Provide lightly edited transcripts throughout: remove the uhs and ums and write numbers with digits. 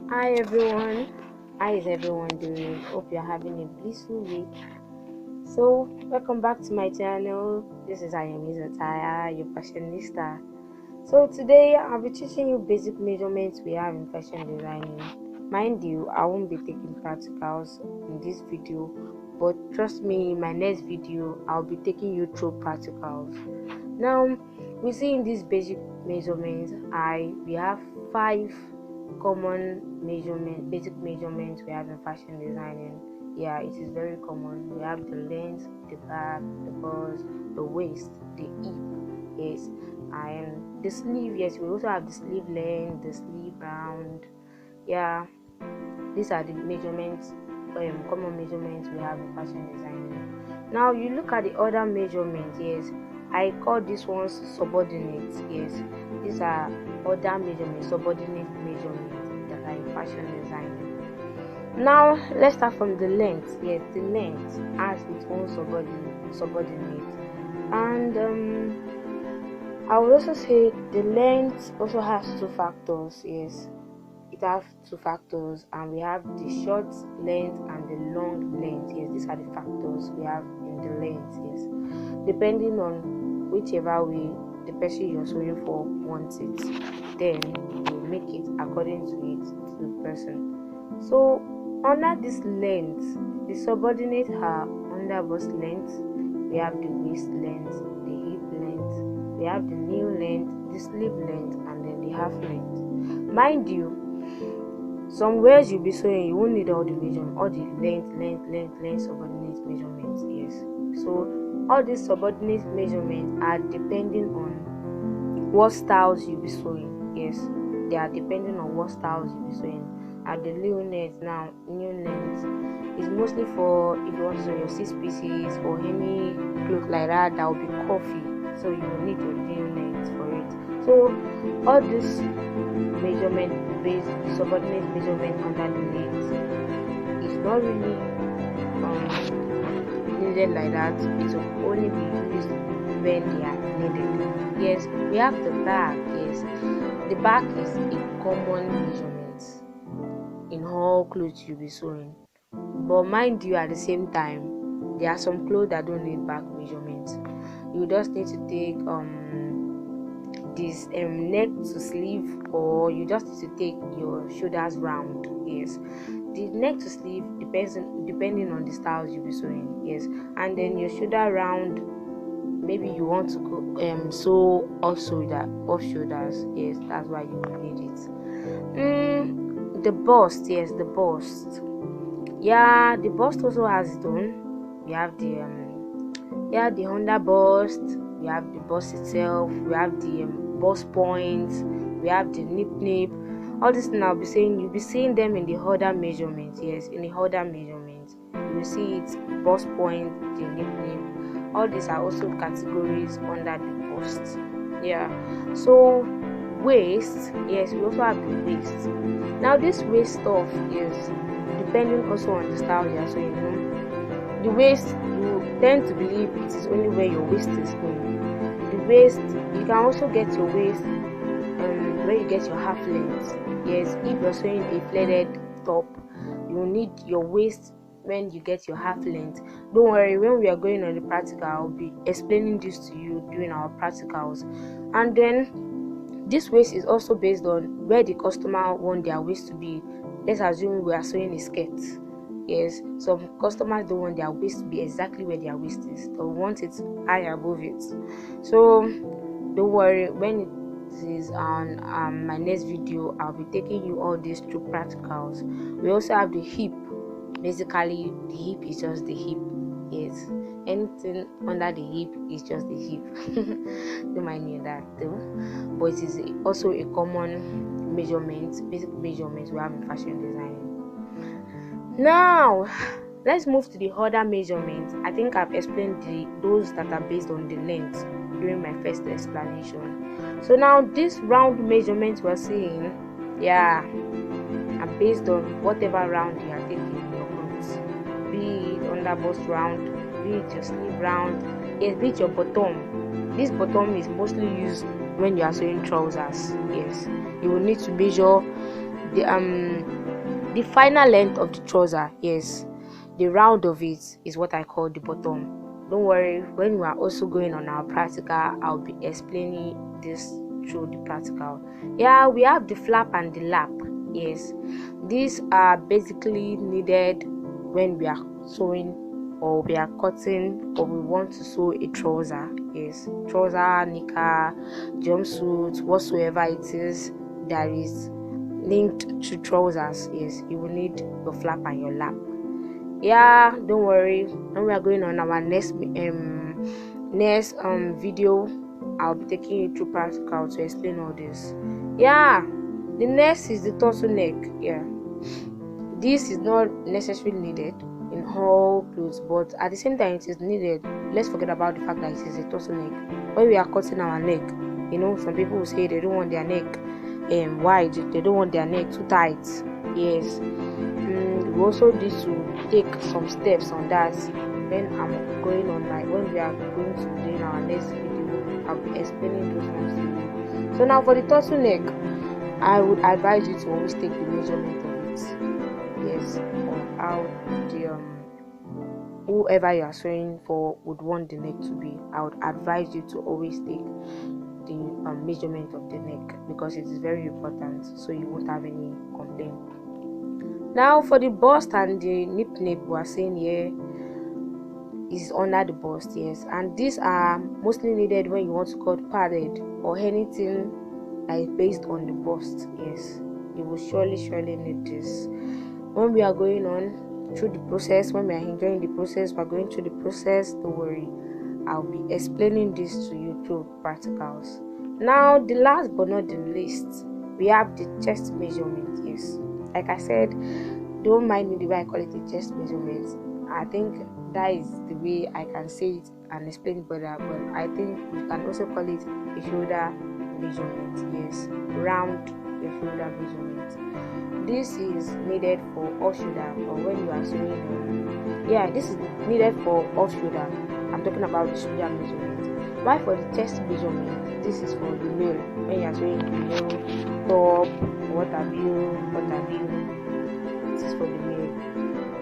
Hi everyone, how is everyone doing? Hope you're having a blissful week. So, welcome back to my channel. This is Ayomi'sattire, your fashionista. So, today I'll be teaching you basic measurements we have in fashion designing. Mind you, I won't be taking practicals in this video, but trust me, in my next video, I'll be taking you through practicals. Now, we see in these basic measurements, we have 5 basic measurements we have in fashion designing. Yeah, it is very common. We have the length, the back, the bust, the waist, the hip, yes, and the sleeve. Yes, we also have the sleeve length, the sleeve round. Yeah, these are the measurements, common measurements we have in fashion designing. Now you look at the other measurements. Yes, I call these ones subordinates. Yes, these are other measurements, subordinate measurements that are in fashion designing. Now let's start from the length. Yes, the length has its own subordinate, and I would also say the length also has 2 factors. Yes, it has 2 factors, and we have the short length and the long length. Yes, these are the factors we have in the length. Yes, depending on whichever way the person you're sewing for wants it, then you make it according to it to the person. So under this length, the subordinate are under bust length, we have the waist length, the hip length, we have the knee length, the sleeve length, and then the half length. Mind you, some ways you'll be sewing, you won't need all the measurement, all the length subordinate measurements. Yes, so all these subordinate measurements are depending on what styles you'll be sewing. Yes, they are depending on what styles you'll be sewing. At the new length now, new length is mostly for if you want to sew your 6 pieces or any cloth like that will be coffee, so you will need your new length for it. So all this measurement based subordinate measurement under the length is not really needed like that. It will only be used when they are needed. Yes, we have the back. Yes, the back is a common measurement in all clothes you'll be sewing, but mind you, at the same time, there are some clothes that don't need back measurements. You just need to take this neck to sleeve, or you just need to take your shoulders round. Yes, the neck to sleeve depending on the styles you'll be sewing. Yes, and then your shoulder round, maybe you want to go sew off shoulders. Yes, that's why you will need it. The bust. Yes, the bust. Yeah, the bust also has its own. We have the under bust, we have the bust itself, we have the bust points, we have the nip. All this thing you'll be seeing them in the other measurements. Yes, in the other measurements you will see it, bust point, the nip. All these are also categories under the bust. Yeah, so waist. Yes, we also have the waist. Now this waist stuff is depending also on the style you are sewing. The waist, you tend to believe it is only where your waist is going. The waist, you can also get your waist where you get your half length. Yes, if you're sewing a flared top, you will need your waist when you get your half length. Don't worry, when we are going on the practical, I'll be explaining this to you during our practicals. And then this waist is also based on where the customer want their waist to be. Let's assume we are sewing a skirt. Yes, some customers don't want their waist to be exactly where their waist is. They want it high above it. So don't worry, when it is on my next video, I'll be taking you all these through practicals. We also have the hip. Basically, the hip is just the hip. Yes, anything under the hip is just the hip. Don't mind me that though. But it is also a common measurement, basic measurements we have in fashion designing. Now let's move to the other measurements. I think I've explained those that are based on the length during my first explanation. So now this round measurements we're seeing, yeah, are based on whatever round you are taking in your clothes, be it under bust round, be it your sleeve round, yes, be it your bottom. This bottom is mostly used when you are sewing trousers. Yes, you will need to measure the final length of the trouser, yes, the round of it is what I call the bottom. Don't worry, when we are also going on our practical, I'll be explaining this through the practical. Yeah, we have the flap and the lap. Yes, these are basically needed when we are sewing or we are cutting or we want to sew a trouser. Yes, trouser, knicker, jumpsuit, whatsoever it is that is linked to trousers. Yes, you will need your flap and your lap. Yeah, don't worry, when we are going on our next video, I'll be taking you through practical to explain all this. Yeah, the next is the turtleneck. Yeah, this is not necessarily needed in all clothes, but at the same time it is needed. Let's forget about the fact that it is a turtleneck. When we are cutting our neck, some people will say they don't want their neck wide, they don't want their neck too tight. Yes, we also need to take some steps on that. Then I'm going on when we are going to do in our next video, I'll be explaining those ones to you. So now for the turtleneck, I would advise you to always take the measurement of it. Yes, or how the whoever you are sewing for would want the neck to be. I would advise you to always take the measurement of the neck, because it is very important, so you won't have any complaint. Now for the bust and the nip, we are saying here is under the bust. Yes, and these are mostly needed when you want to cut padded or anything that is based on the bust. Yes, you will surely need this when we are going on through the process. When we are enjoying the process, we are going through the process, don't worry, I'll be explaining this to you through practicals. Now the last but not the least, we have the chest measurement. Yes, like I said, don't mind me the way I call it the chest measurement. I think that is the way I can say it and explain it better, but I think you can also call it a shoulder measurement. Yes, round your shoulder measurement. This is needed for off shoulder, or when you are sewing. Yeah, this is needed for off shoulder. I'm talking about the shoulder measurement. Why for the chest measurement? This is for the male. When you are sewing the male top, what have you. This is for the male.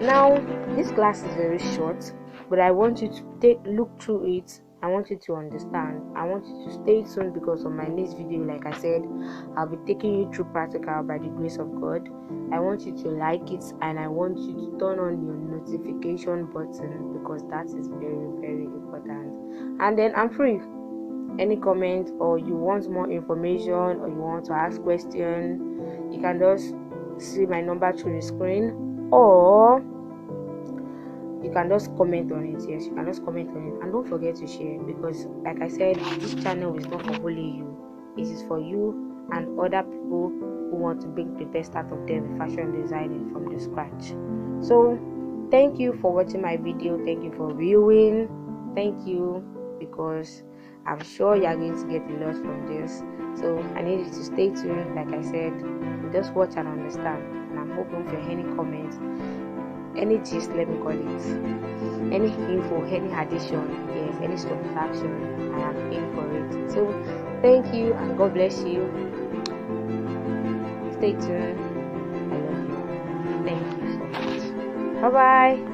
Now this class is very short, but I want you to look through it. I want you to understand. I want you to stay tuned, because on my next video, like I said, I'll be taking you through practical by the grace of God. I want you to like it, and I want you to turn on your notification button, because that is very, very important. And then I'm free. Any comment, or you want more information, or you want to ask question, you can just see my number through the screen, or you can just comment on it. Yes, you can just comment on it, and don't forget to share, because like I said, this channel is not for only you, it is for you and other people who want to bring the best out of them in fashion designing from the scratch. So thank you for watching my video, thank you for viewing, thank you, because I'm sure you are going to get a lot from this. So I need you to stay tuned. Like I said, just watch and understand, and I'm hoping for any comments, any gist, let me call it, any info, any addition, yes, any subtraction, I am in for it. So thank you, and God bless you. Stay tuned. I love you. Thank you so much. Bye bye.